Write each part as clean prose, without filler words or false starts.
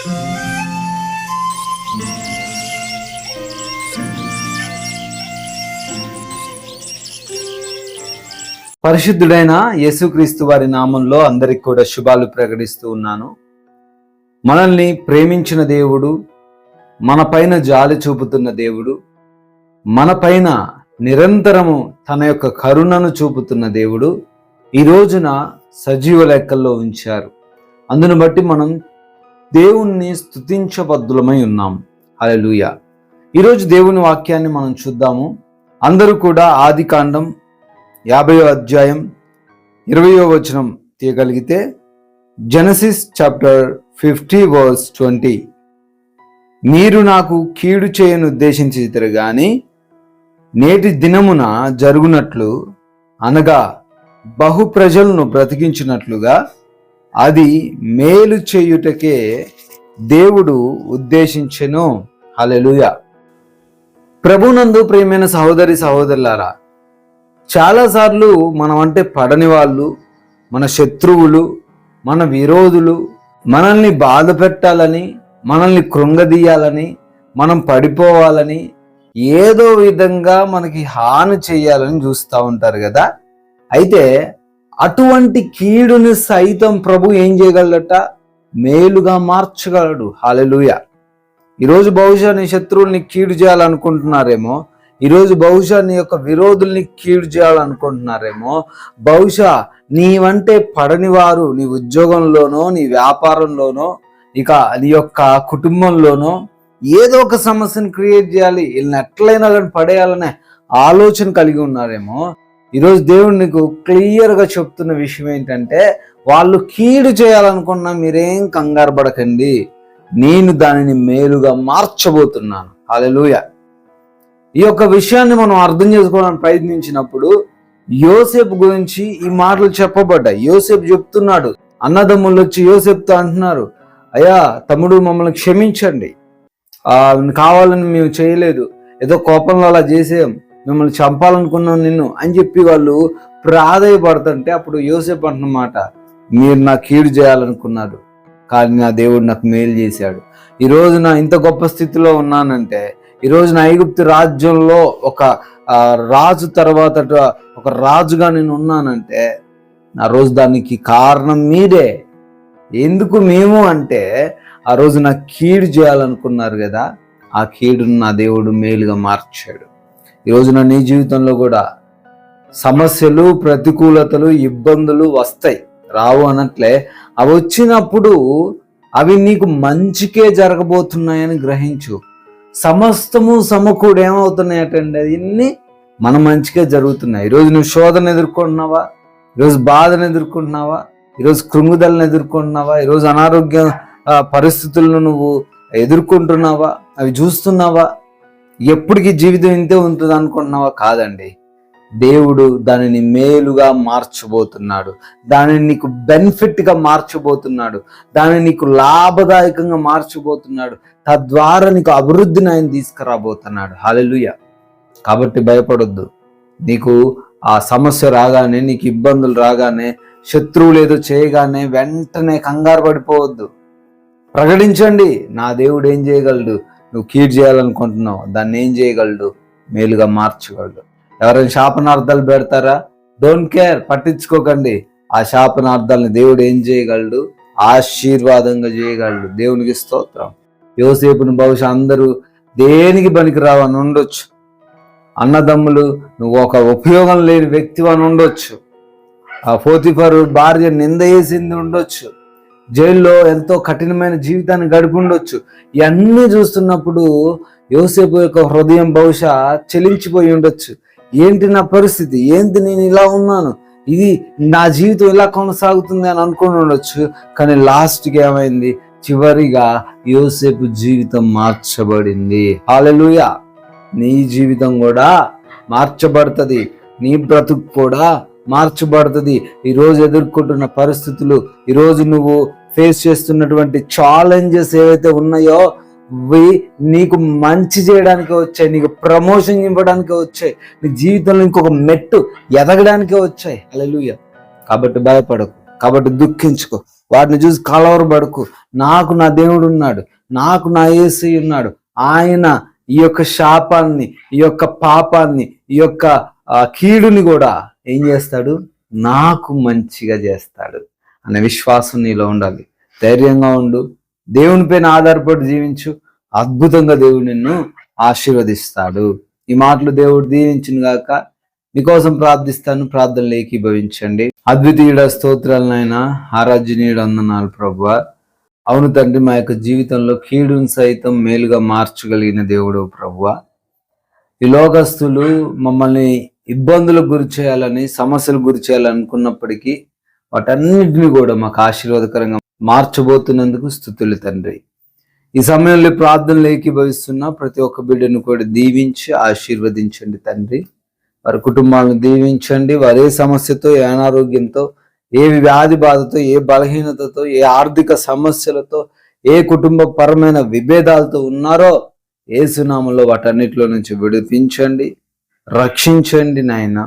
పరిశుద్ధుడైన యేసుక్రీస్తు వారి నామంలో అందరికి కూడా శుభాలు ప్రకటిస్తూ ఉన్నాను. మనల్ని ప్రేమించిన దేవుడు, మన పైన జాలి చూపుతున్న దేవుడు, మన పైన నిరంతరము తన యొక్క కరుణను చూపుతున్న దేవుడు ఈ రోజున సజీవ లెక్కల్లో ఉంచారు. అందును బట్టి మనం దేవుణ్ణి స్తుతించబద్దులమై ఉన్నాం. హల్లెలూయా. ఈరోజు దేవుని వాక్యాన్ని మనం చూద్దాము. అందరూ కూడా ఆదికాండం 50వ అధ్యాయం 20వ వచనం తీయగలిగితే, జెనసిస్ చాప్టర్ 50 వర్స్ 20, మీరు నాకు కీడు చేయను ఉద్దేశించితిరి గాని నేటి దినమున జరుగునట్లు అనగా బహు ప్రజలను బ్రతికించినట్లుగా అది మేలు చేయుటకే దేవుడు ఉద్దేశించెను. హల్లెలూయా. ప్రభునందు ప్రియమైన సహోదరి సహోదరులారా, చాలాసార్లు మనం అంటే పడని వాళ్ళు, మన శత్రువులు, మన విరోధులు మనల్ని బాధ పెట్టాలని, మనల్ని కృంగదీయాలని, మనం పడిపోవాలని, ఏదో విధంగా మనకి హాని చేయాలని చూస్తూ ఉంటారు కదా. అయితే అటువంటి కీడుని సైతం ప్రభు ఏం చేయగలడట? మేలుగా మార్చగలడు. హల్లెలూయా. ఈరోజు బహుశా నీ శత్రువుల్ని కీడు చేయాలనుకుంటున్నారేమో, ఈరోజు బహుశా నీ యొక్క విరోధుల్ని కీడు చేయాలనుకుంటున్నారేమో, బహుశా నీవంటే పడని వారు నీ ఉద్యోగంలోనో, నీ వ్యాపారంలోనో, ఇక నీ యొక్క కుటుంబంలోనో ఏదో ఒక సమస్యను క్రియేట్ చేయాలి, వీళ్ళని ఎట్లయినా కానీ పడేయాలనే ఆలోచన కలిగి ఉన్నారేమో. ఈరోజు దేవుడు నీకు క్లియర్గా చెప్తున్న విషయం ఏంటంటే, వాళ్ళు కీడు చేయాలనుకున్నా మీరేం కంగారు పడకండి, నేను దానిని మేలుగా మార్చబోతున్నాను. హల్లెలూయా. ఈ యొక్క విషయాన్ని మనం అర్థం చేసుకోవడానికి ప్రయత్నించినప్పుడు యోసేపు గురించి ఈ మాటలు చెప్పబడ్డాయి. యోసేపు చెప్తున్నాడు, అన్నదమ్ములు వచ్చి యోసేపుతో అంటున్నారు, అయ్యా తమ్ముడు మమ్మల్ని క్షమించండి, కావాలని మేము చేయలేదు, ఏదో కోపంలో అలా చేసాం, మిమ్మల్ని చంపాలనుకున్నాం నిన్ను అని చెప్పి వాళ్ళు ప్రాధేయపడుతుంటే అప్పుడు యోసేపు అంటున్నమాట, మీరు నా కీడు చేయాలనుకున్నారు కానీ నా దేవుడు నాకు మేలు చేశాడు. ఈరోజు నా ఇంత గొప్ప స్థితిలో ఉన్నానంటే, ఈరోజు నా ఐగుప్తు రాజ్యంలో ఒక రాజు తర్వాత ఒక రాజుగా నేను ఉన్నానంటే ఆ రోజు దానికి కారణం మీరే. ఎందుకు మేము అంటే, ఆ రోజు నా కీడు చేయాలనుకున్నారు కదా, ఆ కీడును నా దేవుడు మేలుగా మార్చాడు. ఈరోజు నీ జీవితంలో కూడా సమస్యలు, ప్రతికూలతలు, ఇబ్బందులు వస్తాయి, రావు అనట్లే. అవి వచ్చినప్పుడు అవి నీకు మంచికే జరగబోతున్నాయని గ్రహించు. సమస్తము సమకూడు ఏమవుతున్నాయటండి, అన్ని మన మంచిగా జరుగుతున్నాయి. ఈరోజు నువ్వు శోధన ఎదుర్కొంటున్నావా, ఈరోజు బాధను ఎదుర్కొంటున్నావా, ఈరోజు కృంగుదలను ఎదుర్కొంటున్నావా, ఈరోజు అనారోగ్య పరిస్థితులను నువ్వు ఎదుర్కొంటున్నావా, అవి చూస్తున్నావా? ఎప్పటికీ జీవితం ఇంతే ఉంటుంది అనుకుంటున్నావా? కాదండి, దేవుడు దానిని మేలుగా మార్చబోతున్నాడు, దానిని నీకు బెనిఫిట్గా మార్చబోతున్నాడు, దానిని నీకు లాభదాయకంగా మార్చబోతున్నాడు, తద్వారా నీకు అభివృద్ధిని ఆయన తీసుకురాబోతున్నాడు. హల్లెలూయా. కాబట్టి భయపడొద్దు. నీకు ఆ సమస్య రాగానే, నీకు ఇబ్బందులు రాగానే, శత్రువులు ఏదో చేయగానే వెంటనే కంగారు పడిపోవద్దు. ప్రకటించండి, నా దేవుడు ఏం చేయగలడు. నువ్వు కీడు చేయాలనుకుంటున్నావు, దాన్ని ఏం చేయగలడు? మేలుగా మార్చగలడు. ఎవరైనా శాపనార్థాలు పెడతారా? డోంట్ కేర్, పట్టించుకోకండి. ఆ శాపనార్థాలను దేవుడు ఏం చేయగలడు? ఆశీర్వాదంగా చేయగలడు. దేవునికి స్తోత్రం. యోసేపును బహుశా అందరూ దేనికి పనికి రావని ఉండొచ్చు, అన్నదమ్ములు నువ్వు ఒక ఉపయోగం లేని వ్యక్తి అని ఉండొచ్చు, ఆ పోతిఫరు భార్య నింద వేసింది ఉండొచ్చు, జైల్లో ఎంతో కఠినమైన జీవితాన్ని గడిపి ఉండొచ్చు. ఇవన్నీ చూస్తున్నప్పుడు యోసేపు యొక్క హృదయం బహుశా చెలించిపోయి ఉండొచ్చు. ఏంటి నా పరిస్థితి, ఏంటి నేను ఇలా ఉన్నాను, ఇది నా జీవితం ఇలా కొనసాగుతుంది అని అనుకుని ఉండొచ్చు. కానీ లాస్ట్కి ఏమైంది? చివరిగా యోసేపు జీవితం మార్చబడింది. హల్లెలూయా. నీ జీవితం కూడా మార్చబడుతుంది, నీ బ్రతుకు కూడా మార్చబడుతుంది. ఈరోజు ఎదుర్కొంటున్న పరిస్థితులు, ఈరోజు నువ్వు ఫేస్ చేస్తున్నటువంటి ఛాలెంజెస్ ఏవైతే ఉన్నాయో నీకు మంచి చేయడానికి వచ్చాయి, నీకు ప్రమోషన్ ఇవ్వడానికి వచ్చాయి, నీ జీవితంలో ఇంకొక మెట్టు ఎదగడానికే వచ్చాయి. హల్లెలూయా. కాబట్టి భయపడకు. కాబట్టి దుఃఖించుకో, వాటిని చూసి కలవరపడకు. నాకు నా దేవుడు ఉన్నాడు, నాకు నా యేసయ్య ఉన్నాడు. ఆయన ఈ యొక్క శాపాన్ని, ఈ యొక్క పాపాన్ని, ఈ యొక్క కీడుని కూడా ఏం చేస్తాడు? నాకు మంచిగా చేస్తాడు అనే విశ్వాసం నీలో ఉండాలి. ధైర్యంగా ఉండు, దేవుని పైన ఆధారపడి జీవించు. అద్భుతంగా దేవుడు నిన్ను ఆశీర్వదిస్తాడు. ఈ మాటలు దేవుడు దీవించును గాక. మీకోసం ప్రార్థిస్తాను, ప్రార్థనలు ఏకీభవించండి. అద్వితీయుడ స్తోత్రాలు నాయన, ఆరాధ్యనీయుడు వందనాలు ప్రభువా. అవును తండ్రి, మా యొక్క జీవితంలో కీడును సైతం మేలుగా మార్చగలిగిన దేవుడు ప్రభువా. ఈ లోకస్తులు మమ్మల్ని ఇబ్బందులకు గురి చేయాలని, సమస్యలకు గురి చేయాలనుకున్నప్పటికీ వాటన్నిటిని కూడా మాకు ఆశీర్వాదకరంగా మార్చబోతున్నందుకు స్తుతులు తండ్రి. ఈ సమయంలో ప్రార్థనలు ఏకీభవిస్తున్న ప్రతి ఒక్క బిడ్డను కూడా దీవించి ఆశీర్వదించండి తండ్రి. వారి కుటుంబాలను దీవించండి. వారు ఏ సమస్యతో, ఏ అనారోగ్యంతో, ఏ వ్యాధి బాధతో, ఏ బలహీనతతో, ఏ ఆర్థిక సమస్యలతో, ఏ కుటుంబ పరమైన విభేదాలతో ఉన్నారో యేసునామములో వాటన్నిటిలో నుంచి విడిపించండి, రక్షించండి నాయన.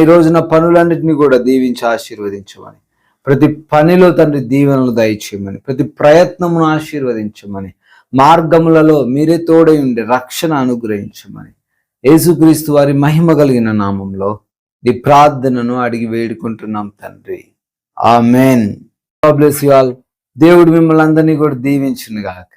ఈ రోజున పనులన్నిటినీ కూడా దీవించి ఆశీర్వదించమని, ప్రతి పనిలో తండ్రి దీవెనలు దయచేయమని, ప్రతి ప్రయత్నమును ఆశీర్వదించమని, మార్గములలో మీరే తోడై ఉండి రక్షణ అనుగ్రహించమని యేసుక్రీస్తు వారి మహిమ కలిగిన నామంలో ఈ ప్రార్థనను అడిగి వేడుకుంటున్నాం తండ్రి. Amen. God bless you all. దేవుడు మిమ్మల్ని అందరినీ కూడా దీవించును గాక.